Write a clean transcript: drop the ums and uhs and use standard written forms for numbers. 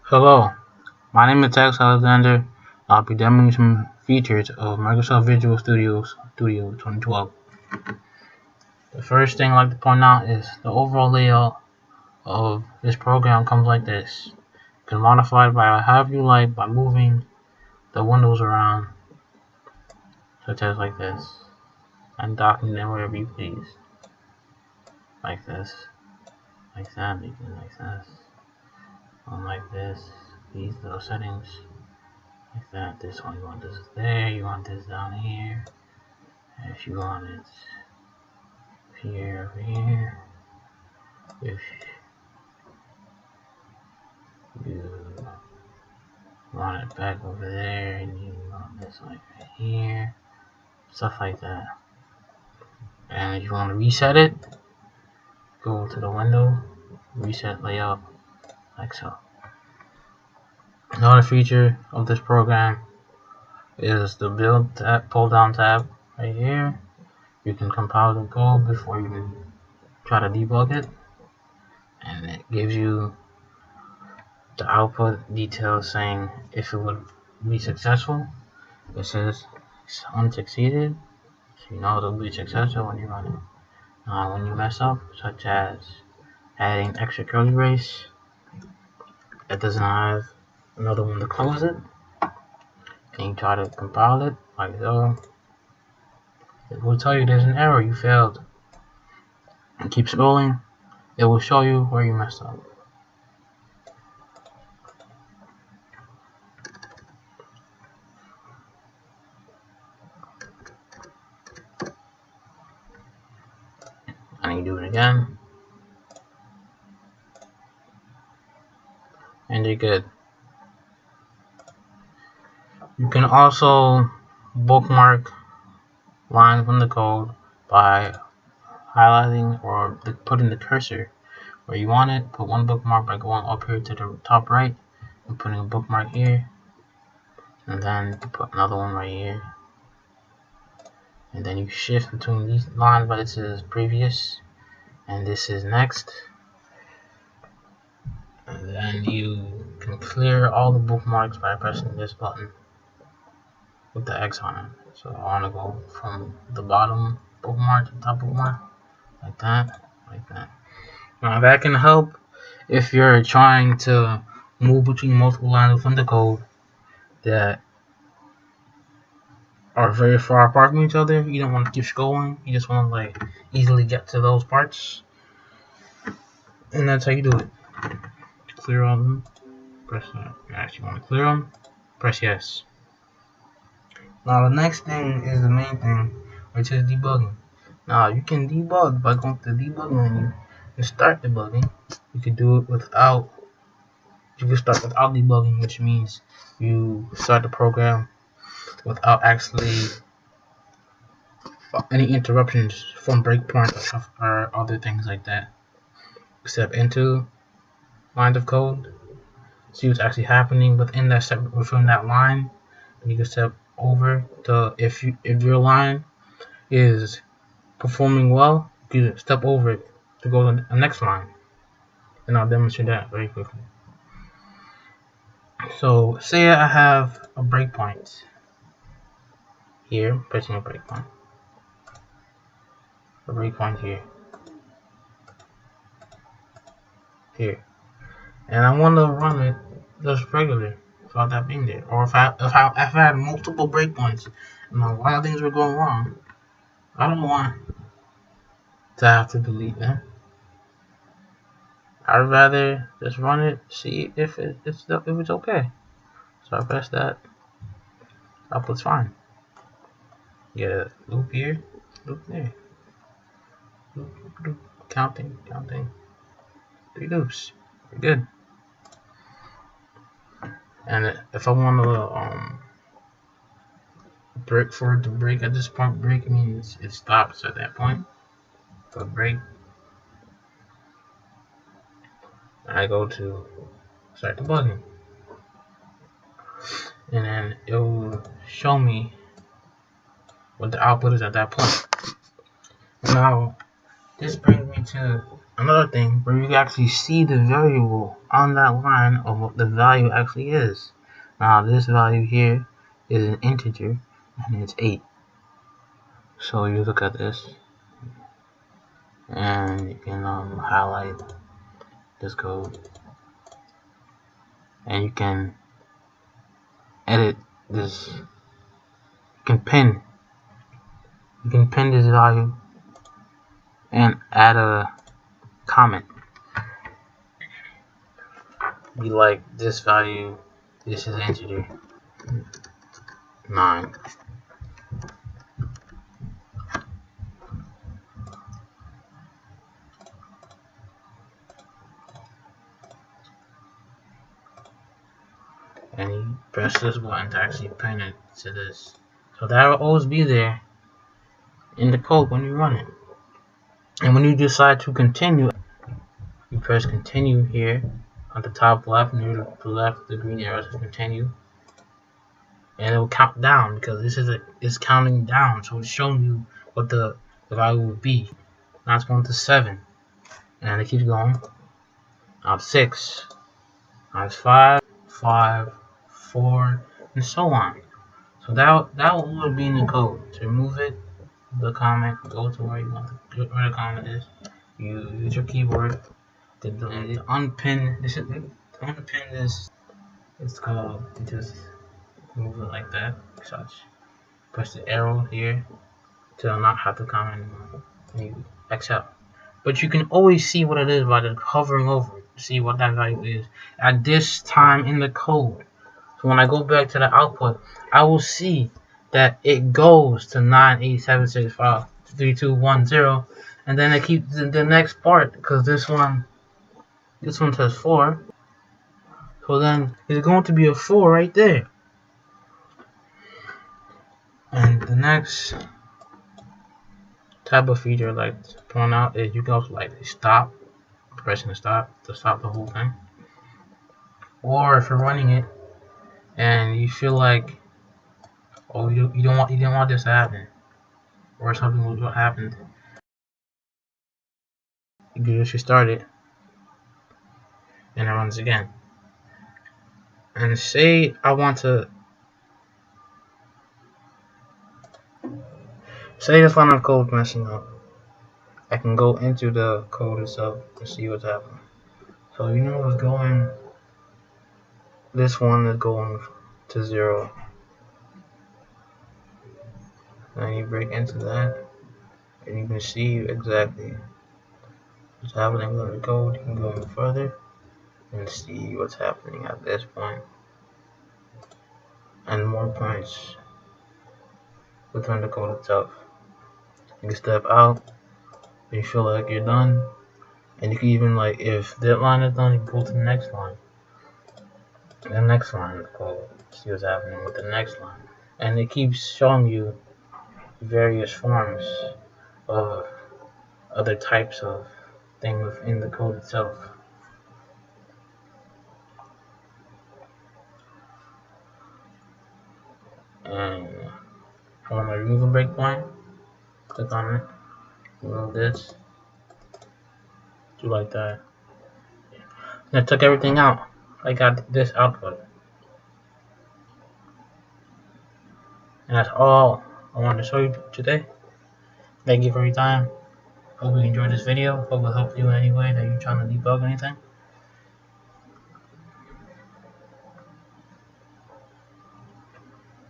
Hello, my name is Tex Alexander. I'll be demoing some features of Microsoft Visual Studio 2012. The first thing I'd like to point out is the overall layout of this program comes like this. You can modify it by however you like by moving the windows around, such as like this, and docking them wherever you please. Like this, like that, making like this, like this, these little settings. Like that, this one you want this there, you want this down here. If you want it here, over here, if you want it back over there, and you want this like right here, stuff like that. And if you want to reset it, go to the window, reset layout, like so. Another feature of this program is the build tab, pull down tab right here. You can compile the code before you even try to debug it, and it gives you the output details saying if it would be successful. It says unsucceeded, so you know it'll be successful when you run it. When you mess up, such as adding extra curly brace, it doesn't have another one to close it, and you try to compile it like so, it will tell you there's an error, you failed. And keep scrolling, it will show you where you messed up. And you do it again, and you're good. You can also bookmark lines from the code by highlighting or putting the cursor where you want it. Put one bookmark by going up here to the top right and putting a bookmark here, and then put another one right here, and then you shift between these lines, but this is previous and this is next, and then you can clear all the bookmarks by pressing this button with the X on it. So I want to go from the bottom bookmark to the top bookmark, like that, like that. Now that can help if you're trying to move between multiple lines within the code that are very far apart from each other. You don't want to keep scrolling. You just want to like easily get to those parts, and that's how you do it. Clear all of them. Press that. You actually want to clear them. Press yes. Now the next thing is the main thing, which is debugging. Now you can debug by going to the debug menu and start debugging. You can do it without. You can start without debugging, which means you start the program without actually any interruptions from breakpoint or other things like that. Step into lines of code, see what's actually happening within that line, and you can step over to if your line is performing well, you can step over it to go to the next line, and I'll demonstrate that very quickly. So say I have a breakpoint here, pressing a breakpoint here, and I want to run it just regular without that being there, or if I had multiple breakpoints and a lot of things were going wrong, I don't want to have to delete them. I'd rather just run it, see if it's okay. So I press that, output's fine. Get a loop here, loop there, loop, counting, 3 loops. We're good. And if I want to break for it to break at this point, break means it stops at that point. So break. And I go to start debugging, and then it will show me what the output is at that point. Now this brings me to another thing where you can actually see the variable on that line of what the value actually is. Now this value here is an integer and it's 8. So you look at this and you can highlight this code and you can edit this. You can pin this value and add a comment. Be like this value, this is integer 9. And you press this button to actually pin it to this. So that will always be there in the code when you run it. And when you decide to continue, you press continue here on the top left, near the left, the green arrow says continue. And it will count down because this is it's counting down, so it's showing you what the value will be. Now it's going to 7. And it keeps going. Now it's 6. Now it's 5, 4, and so on. So that will be in the code. To remove it, the comment, go to where you want where the comment is. You use your keyboard to delete it. Unpin this. Unpin this. It's called. You just move it like that. Such. Press the arrow here to not have the comment anymore. And you X out. But you can always see what it is by just hovering over it to see what that value is at this time in the code. So when I go back to the output, I will see that it goes to 987653210, and then it keeps the next part because this one says 4. So then it's going to be a 4 right there. And the next type of feature I'd like to point out is you can also like stop, pressing stop to stop the whole thing. Or if you're running it and you feel like, oh, you didn't want this to happen, or something will happen, you can just restart it and it runs again. And say I want to, say this line of code messing up, I can go into the code itself to see what's happening. So you know what's going, this one is going to 0. And you break into that and you can see exactly what's happening with the code. You can go even further and see what's happening at this point and more points within the code itself. You can step out if you feel like you're done, and you can even, like, if that line is done, you can go to the next line. The next line is called, see what's happening with the next line, and it keeps showing you various forms of other types of things within the code itself. And if I want to remove a breakpoint, click on it, remove this, do like that. And I took everything out. I got this output. And that's all I wanted to show you today. Thank you for your time. Hope you enjoyed this video. Hope it helped you in any way that you're trying to debug anything.